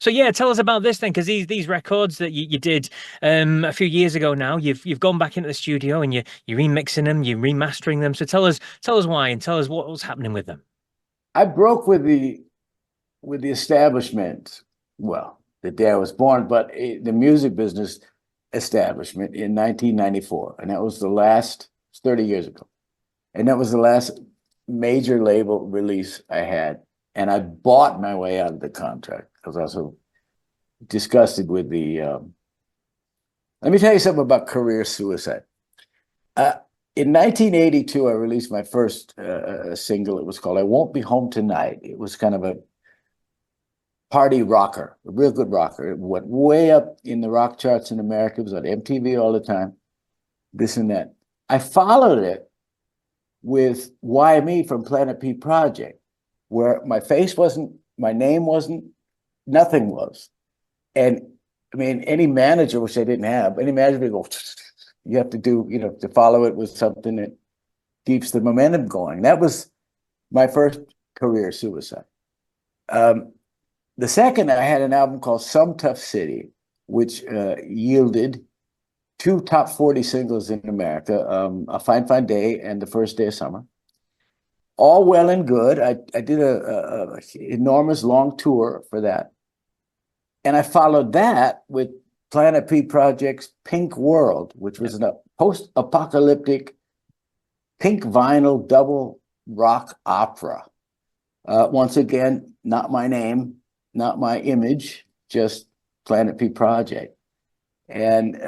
So yeah, tell us about this then, because these records that you did a few years ago now, you've gone back into the studio and you're remixing them, you're remastering them. So tell us why and tell us what was happening with them. I broke with the establishment. Well, the day I was born, but the music business establishment in 1994, and that was the last 30 years ago, and that was the last major label release I had, and I bought my way out of the contract because I was so disgusted with the. Let me tell you something about career suicide. Uh, in 1982, I released my first single. It was called "I Won't Be Home Tonight." It was kind of a party rocker, a real good rocker. It went way up in the rock charts in America. It was on MTV all the time, this and that. I followed it with Why Me from Planet P Project, where my face wasn't, my name wasn't, nothing was. And I mean, any manager, which I didn't have, any manager would go, you have to do, to follow it with something that keeps the momentum going. That was my first career suicide. Um, the second, I had an album called Some Tough City, which yielded two top 40 singles in America, A Fine Fine Day and The First Day of Summer. All well and good. I did a enormous long tour for that. And I followed that with Planet P Project's Pink World, which was a post-apocalyptic pink vinyl double rock opera. Once again, not my name, not my image, just Planet P Project. And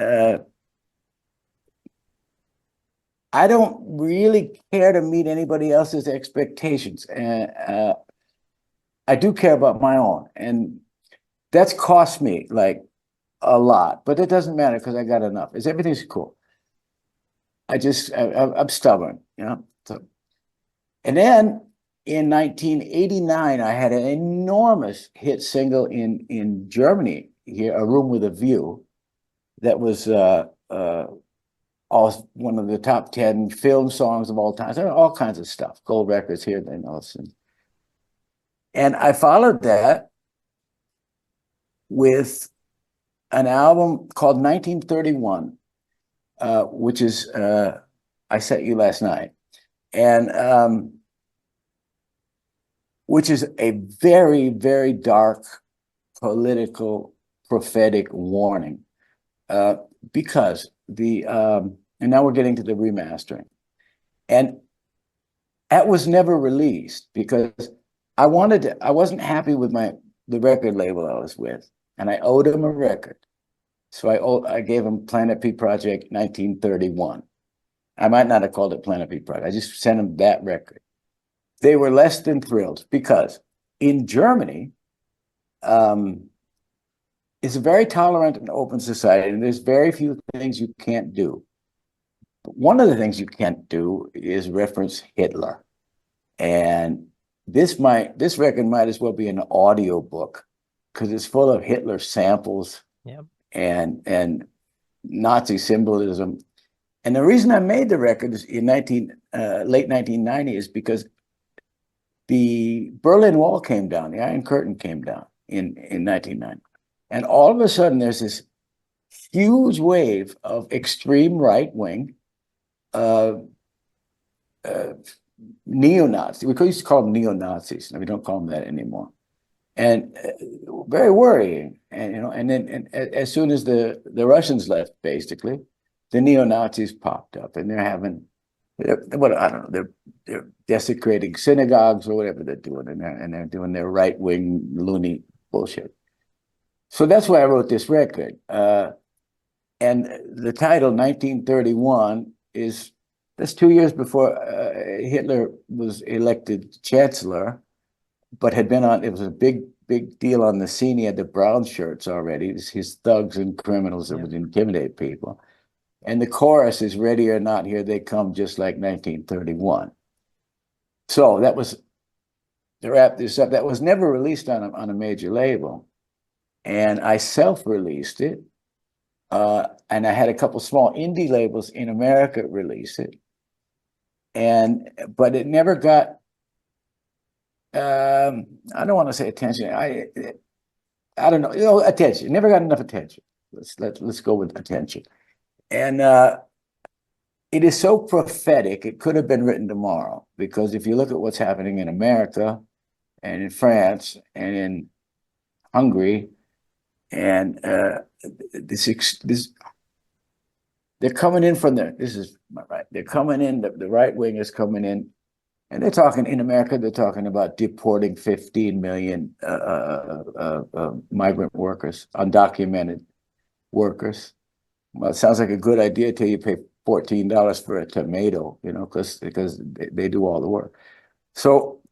I don't really care to meet anybody else's expectations. I do care about my own. And that's cost me like a lot, but it doesn't matter because I got enough. Everything's cool. I'm stubborn, So, and then in 1989, I had an enormous hit single in Germany here, A Room with a View, that was all one of the top 10 film songs of all time. There are all kinds of stuff, gold records here, then also. And I followed that with an album called 1931, which is I Sent You Last Night, and which is a very, very dark political prophetic warning, because and now we're getting to the remastering, and that was never released because I wasn't happy with the record label I was with, and I owed them a record. So I gave them Planet P Project 1931. I might not have called it Planet P Project. I just sent them that record. They were less than thrilled because in Germany, it's a very tolerant and open society, and there's very few things you can't do. But one of the things you can't do is reference Hitler. And this record might as well be an audio book because it's full of Hitler samples. Yeah. And Nazi symbolism. And the reason I made the record is in late 1990 is because the Berlin Wall came down, the Iron Curtain came down in 1990. And all of a sudden there's this huge wave of extreme right wing neo-Nazi. We used to call them neo-Nazis, and we don't call them that anymore. And very worrying. And then as soon as the Russians left, basically, the neo-Nazis popped up, and I don't know, they're desecrating synagogues or whatever they're doing, and they're doing their right-wing loony bullshit. So that's why I wrote this record. And the title 1931 that's 2 years before Hitler was elected chancellor, but it was a big deal on the scene. He had the brown shirts already, his thugs and criminals that would intimidate people. And the chorus is "Ready or Not, Here They Come," just like 1931. So that was, to wrap this up, that was never released on a major label. And I self-released it. And I had a couple small indie labels in America release it. But it never got, I don't want to say attention. I don't know, attention. Never got enough attention. Let's go with attention. And it is so prophetic. It could have been written tomorrow, because if you look at what's happening in America and in France and in Hungary, and this they're coming in from there. This is right. They're coming in. The right wing is coming in, and they're talking in America. They're talking about deporting 15 million migrant workers, undocumented workers. Well, it sounds like a good idea till you pay $14 for a tomato, because they do all the work. So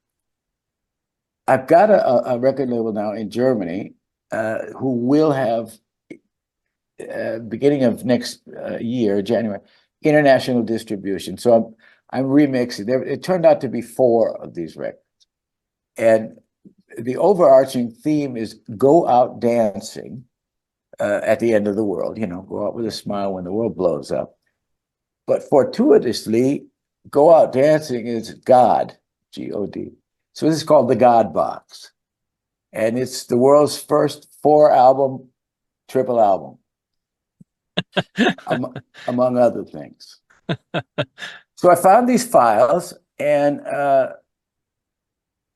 I've got a record label now in Germany who will have, beginning of next year, January, international distribution. So I'm remixing. It turned out to be 4 of these records. And the overarching theme is go out dancing at the end of the world, go out with a smile when the world blows up. But fortuitously, go out dancing is God, G.o.d. So this is called the g.o.d.box. And it's the world's first 4-album, triple album, among other things. So I found these files, and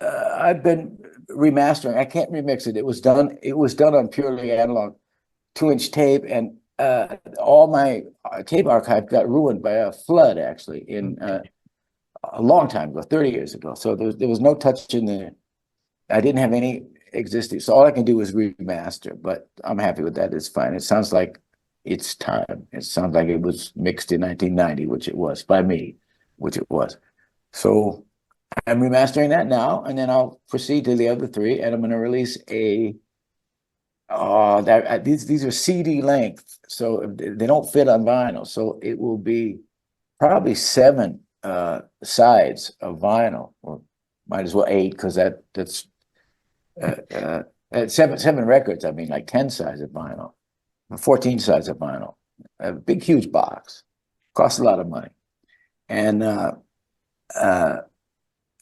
I've been remastering. I can't remix it. It was done on purely analog 2-inch tape, and all my tape archive got ruined by a flood, actually, in a long time ago, 30 years ago. So there was no touching the. I didn't have any existing, so all I can do is remaster. But I'm happy with that. It's fine. It sounds like it's time. It sounds like it was mixed in 1990, which it was by me, which it was. So I'm remastering that now, and then I'll proceed to the other 3, and I'm going to release a. These are CD length, so they don't fit on vinyl. So it will be probably 7 sides of vinyl, or might as well 8, because that's 7 records. I mean, like 10 sides of vinyl, 14 sides of vinyl. A big, huge box, costs a lot of money, and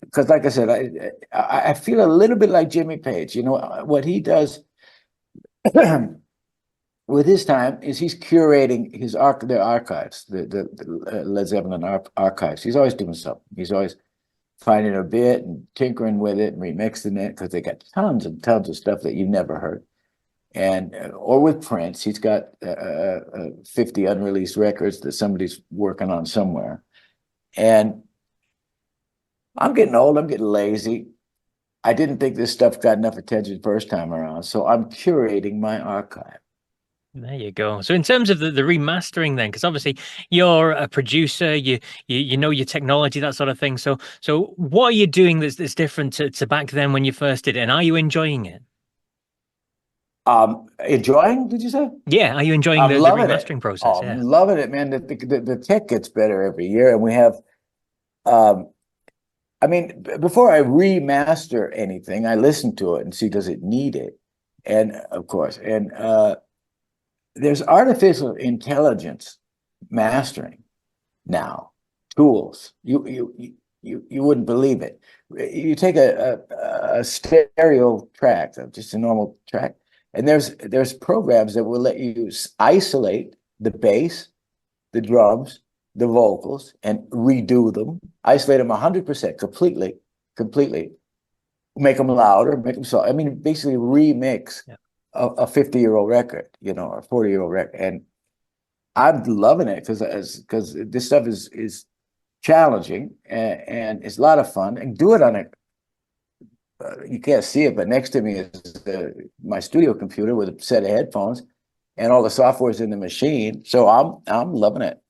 because, like I said, I feel a little bit like Jimmy Page. What he does with his time is he's curating their archives, the Led Zeppelin archives. He's always doing something. He's always finding a bit and tinkering with it and remixing it, because they got tons and tons of stuff that you've never heard. And or with Prince, he's got 50 unreleased records that somebody's working on somewhere. And I'm getting old. I'm getting lazy. I didn't think this stuff got enough attention first time around, so I'm curating my archive. There you go. So in terms of the remastering then, because obviously you're a producer, you know your technology, that sort of thing. So what are you doing that's different to back then when you first did it? And are you enjoying it? Enjoying, did you say? Yeah, are you enjoying I'm the loving it. remastering process? Oh, Yeah. I'm loving it, man. The tech gets better every year, and we have um I mean, before I remaster anything, I listen to it and see, does it need it? And of course, and there's artificial intelligence mastering now, tools. You wouldn't believe it. You take a stereo track, just a normal track, and there's programs that will let you isolate the bass, the drums, the vocals, and redo them, isolate them 100%, completely, make them louder, make them soft. I mean, basically remix a 50-year-old record, or a 40-year-old record. And I'm loving it because this stuff is challenging, and it's a lot of fun. And do it on it. You can't see it, but next to me is my studio computer with a set of headphones, and all the software is in the machine. So I'm loving it.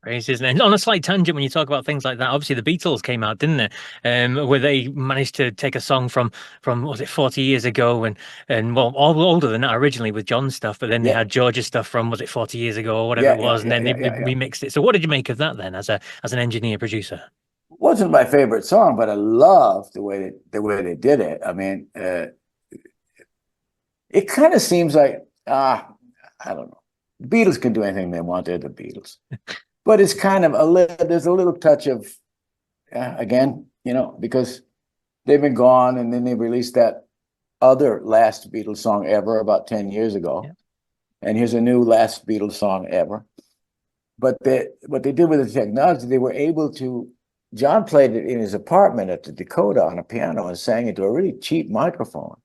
Crazy, isn't it? And on a slight tangent, when you talk about things like that, obviously the Beatles came out, didn't they? Where they managed to take a song from was it 40 years ago, and well, all older than that originally with John's stuff, but then they Yeah, had George's stuff from was it 40 years ago or whatever yeah, it yeah, was, and yeah, then they yeah, yeah. remixed it. So what did you make of that then, as an engineer producer? Wasn't my favorite song, but I love the way they did it. I mean, it kind of seems like I don't know. The Beatles can do anything they want. They're the Beatles, but it's kind of there's a little touch of again, because they've been gone, and then they released that other last Beatles song ever about 10 years ago. Yeah. And here's a new last Beatles song ever. But what they did with the technology, they were able to, John played it in his apartment at the Dakota on a piano and sang into a really cheap microphone.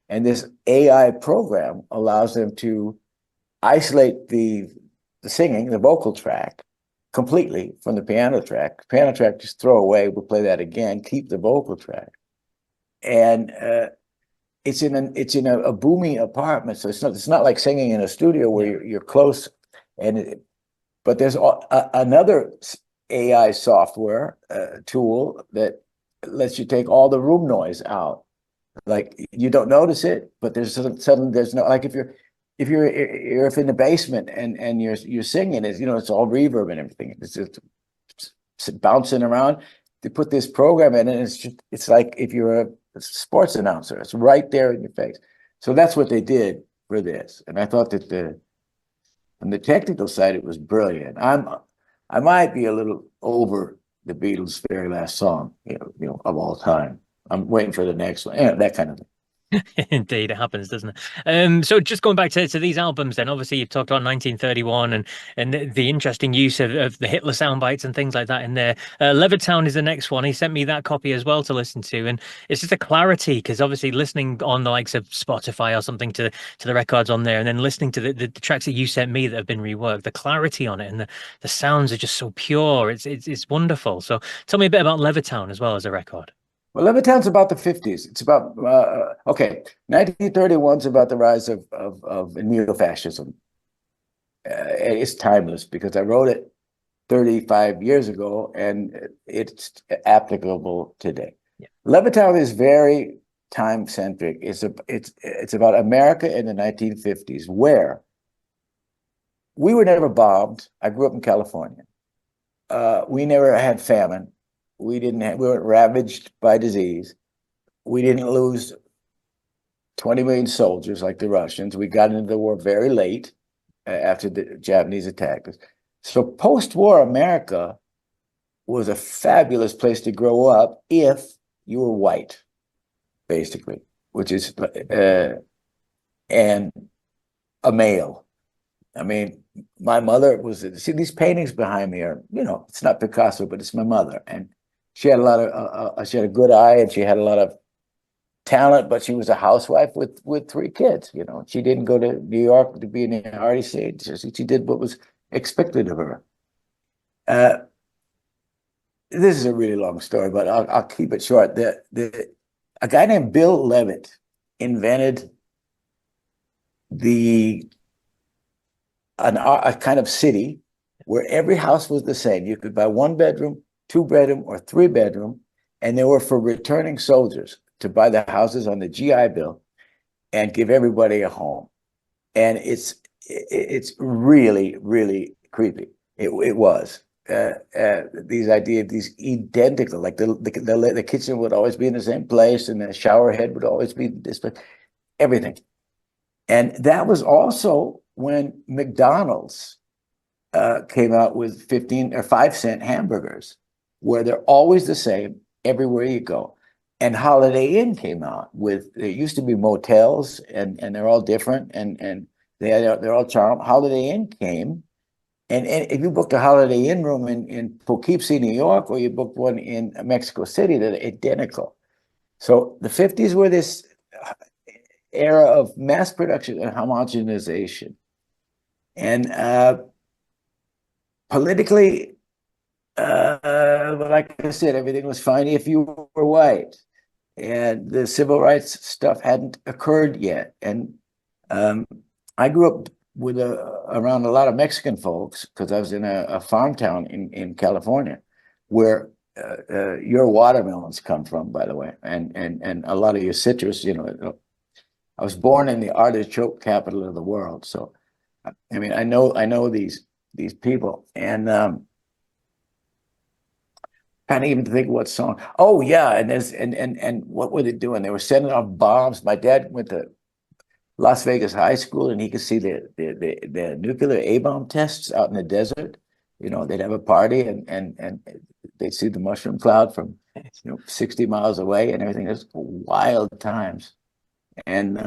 And this AI program allows them to isolate the singing, the vocal track, completely from the piano track. Piano track, just throw away. We'll play that again. Keep the vocal track, and it's in a booming apartment, so it's not like singing in a studio where you're close. But there's another AI software tool that lets you take all the room noise out. Like you don't notice it, but suddenly there's no, like if you're in the basement and you're singing, it's all reverb and everything. It's just bouncing around. They put this program in, and it's like if you're a sports announcer, it's right there in your face. So that's what they did for this, and I thought that on the technical side, it was brilliant. I might be a little over the Beatles' very last song, of all time. I'm waiting for the next one, that kind of thing. Indeed, it happens, doesn't it? So just going back to these albums, then obviously you've talked about 1931 and the interesting use of the Hitler sound bites and things like that in there. Levittown is the next one. He sent me that copy as well to listen to, and it's just a clarity because obviously listening on the likes of Spotify or something to the records on there, and then listening to the tracks that you sent me that have been reworked, the clarity on it and the sounds are just so pure. It's wonderful. So tell me a bit about Levittown as well as a record. Well, Levittown's about the 50s. It's about, 1931's about the rise of neo-fascism. It's timeless because I wrote it 35 years ago and it's applicable today. Yeah. Levittown is very time-centric. It's about America in the 1950s, where we were never bombed. I grew up in California. We never had famine. We weren't ravaged by disease. We didn't lose 20 million soldiers like the Russians. We got into the war very late after the Japanese attacked us. So post-war America was a fabulous place to grow up if you were white, basically, which is and a male. I mean, my mother see these paintings behind me are, it's not Picasso, but it's my mother. And she had she had a good eye and she had a lot of talent, but she was a housewife with 3 kids. She didn't go to New York to be in the arty scene. She did what was expected of her. This is a really long story, but I'll keep it short. A guy named Bill Levitt invented a kind of city where every house was the same. You could buy 1 bedroom, 2 bedroom, or 3 bedroom, and they were for returning soldiers to buy the houses on the GI Bill and give everybody a home. And it's really, really creepy. It was these identical, like the kitchen would always be in the same place, and the shower head would always be this place, everything. And that was also when McDonald's came out with 15 or 5-cent hamburgers, where they're always the same everywhere you go. And Holiday Inn came out with, there used to be motels and they're all different and they're all charming. Holiday Inn came, and if you booked a Holiday Inn room in Poughkeepsie, New York, or you booked one in Mexico City, they're identical. So the 50s were this era of mass production and homogenization. And politically, like I said, everything was fine if you were white. And the civil rights stuff hadn't occurred yet. And I grew up around a lot of Mexican folks because I was in a farm town in California, where your watermelons come from, by the way, and a lot of your citrus. I was born in the artichoke capital of the world, so I mean I know these people, and can't even think what song. Oh yeah, and what were they doing? They were sending off bombs. My dad went to Las Vegas High School, and he could see the nuclear A-bomb tests out in the desert. They'd have a party, and they'd see the mushroom cloud from 60 miles away, and everything. It's wild times. And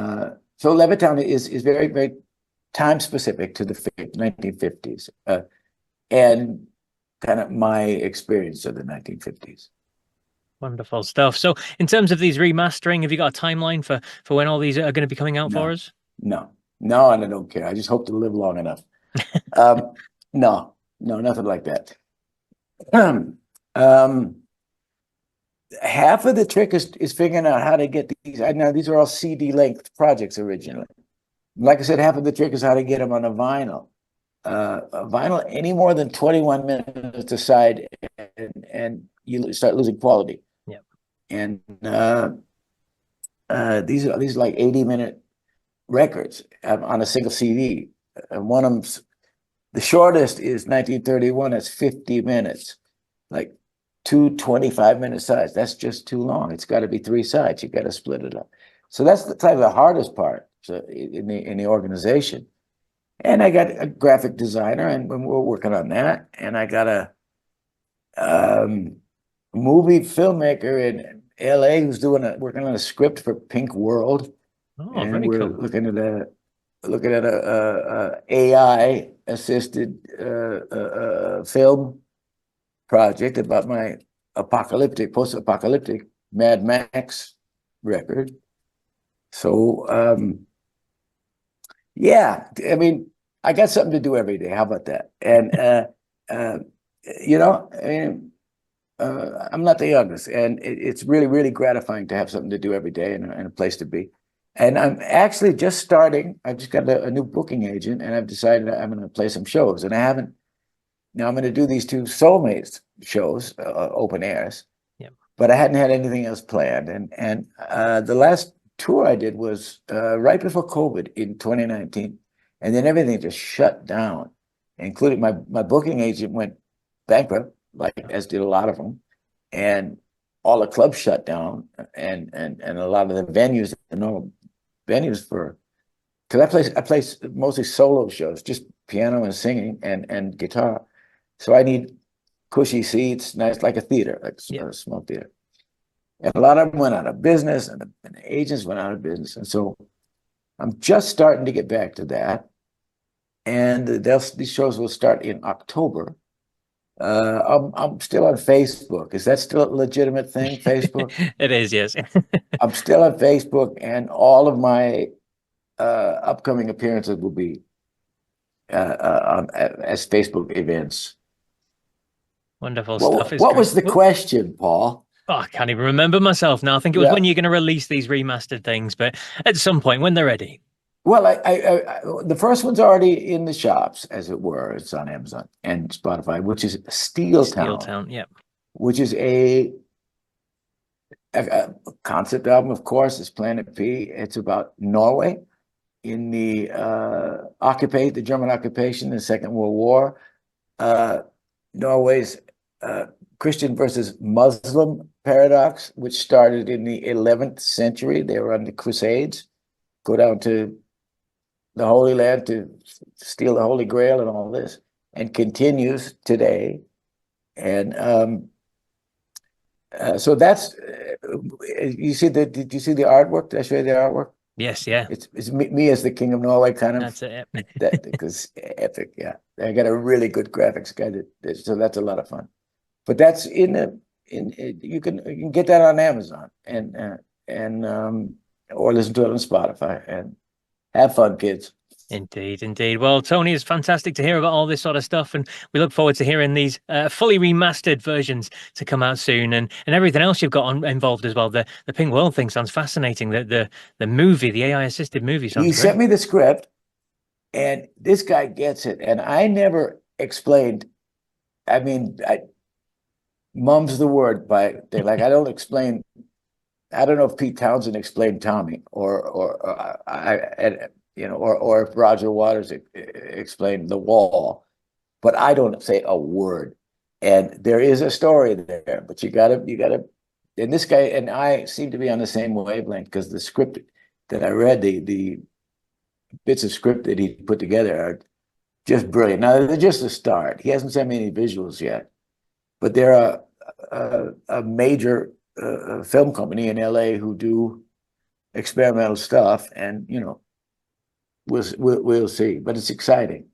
so Levittown is very, very time specific to the 1950s and kind of my experience of the 1950s. Wonderful stuff. So, in terms of these remastering, have you got a timeline for when all these are going to be coming out for No, us? no, no, and I don't care. I just hope to live long enough. Um, no, no, nothing like that. Um, half of the trick is figuring out how to get these. I know these are all CD length projects originally. Like I said, half of the trick is how to get them on a vinyl. A vinyl any more than 21 minutes aside, and you start losing quality. Yeah. And these are like 80-minute records on a single CD. And one of them's the shortest is 1931. That's 50 minutes, like two 25-minute sides. That's just too long. It's got to be 3 sides. You got to split it up. So that's the kind of the hardest part in the organization. And I got a graphic designer, and we're working on that. And I got a movie filmmaker in LA who's working on a script for Pink World. Oh, And very we're cool. looking at a AI assisted film project about my post-apocalyptic Mad Max record. So yeah, I mean, I got something to do every day. How about that? And uh, I mean, I'm not the youngest, and it's really, really gratifying to have something to do every day and a place to be. And I'm actually just starting. I've just got a new booking agent, and I've decided I'm going to play some shows. And I haven't. Now I'm going to do these 2 Soulmates shows, open airs. Yeah. But I hadn't had anything else planned. And the last tour I did was right before COVID in 2019, and then everything just shut down, including my booking agent went bankrupt, like as did a lot of them, and all the clubs shut down, and a lot of the venues, the normal venues for, because I play mostly solo shows, just piano and singing and guitar, so I need cushy seats, nice like a theater, like Yeah. a small theater. And a lot of them went out of business, and the agents went out of business, and so I'm just starting to get back to that. And these shows will start in October. I'm still on Facebook. Is that still a legitimate thing, Facebook? It is, yes. I'm still on Facebook, and all of my upcoming appearances will be as Facebook events. Wonderful stuff. It's What great. was the question, Paul? Oh, I can't even remember myself now. I think it was Yeah. when you're going to release these remastered things, but at some point when they're ready. Well, the first one's already in the shops, as it were. It's on Amazon and Spotify, which is Ltown, Town, yeah. which is a concept album, of course. It's Planet P. It's about Norway in the German occupation in the Second World War. Norway's Christian versus Muslim paradox, which started in the 11th century. They were on the Crusades, go down to the Holy Land to steal the Holy Grail and all this, and continues today. And so that's you see the did you see the artwork? Did I show you the artwork? Yes, yeah. It's me as the King of Norway, kind of. That's it. That because epic, yeah. I got a really good graphics guy so that's a lot of fun. But that's you can get that on Amazon and or listen to it on Spotify and have fun, kids. Indeed, indeed. Well, Tony, it's fantastic to hear about all this sort of stuff, and we look forward to hearing these fully remastered versions to come out soon, and everything else you've got involved as well. The Pink World thing sounds fascinating. The movie, the AI assisted movie, sounds He great. sent me the script, and this guy gets it, and I never explained. I mean, mum's the word, but they're like I don't explain. I don't know if Pete Townsend explained Tommy, or or if Roger Waters explained The Wall, but I don't say a word. And there is a story there, but you gotta, and this guy and I seem to be on the same wavelength because the script that I read, the bits of script that he put together are just brilliant. Now they're just a start. He hasn't sent me any visuals yet, but they're a major film company in LA who do experimental stuff, and we'll see. But it's exciting.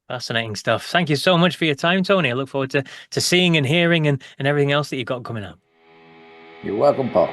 Fascinating stuff. Thank you so much for your time, Tony. I look forward to seeing and hearing and everything else that you've got coming up. You're welcome, Paul.